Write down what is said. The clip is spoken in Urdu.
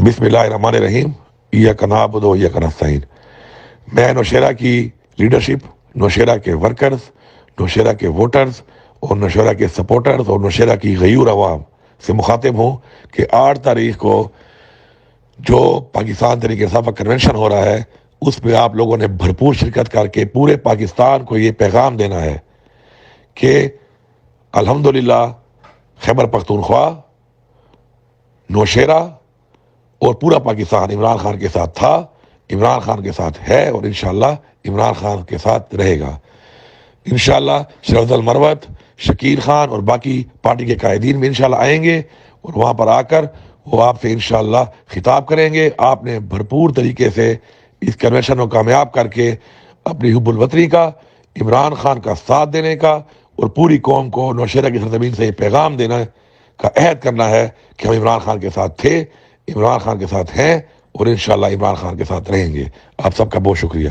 بسم اللہ الرحمن الرحیم، ایاک نعبد و ایاک نستعین۔ میں نوشہرہ کی لیڈرشپ، نوشہرہ کے ورکرز، نوشہرہ کے ووٹرز اور نوشہرہ کے سپورٹرز اور نوشہرہ کی غیور عوام سے مخاطب ہوں کہ 8 تاریخ کو جو پاکستان تحریک انصاف کا کنونشن ہو رہا ہے، اس میں آپ لوگوں نے بھرپور شرکت کر کے پورے پاکستان کو یہ پیغام دینا ہے کہ الحمدللہ خیبر پختونخوا، نوشہرہ اور پورا پاکستان عمران خان کے ساتھ تھا، عمران خان کے ساتھ ہے اور انشاءاللہ عمران خان کے ساتھ رہے گا۔ انشاءاللہ شیخ افضل مروت، شکیل خان اور باقی پارٹی کے قائدین بھی انشاءاللہ آئیں گے اور وہاں پر آ کر وہ آپ سے انشاءاللہ خطاب کریں گے۔ آپ نے بھرپور طریقے سے اس کنونشن کو کامیاب کر کے اپنی حب الوطنی کا، عمران خان کا ساتھ دینے کا اور پوری قوم کو نوشہرہ کی سرزمین سے یہ پیغام دینا کا عہد کرنا ہے کہ ہم عمران خان کے ساتھ تھے، عمران خان کے ساتھ ہیں اور انشاءاللہ عمران خان کے ساتھ رہیں گے۔ آپ سب کا بہت شکریہ۔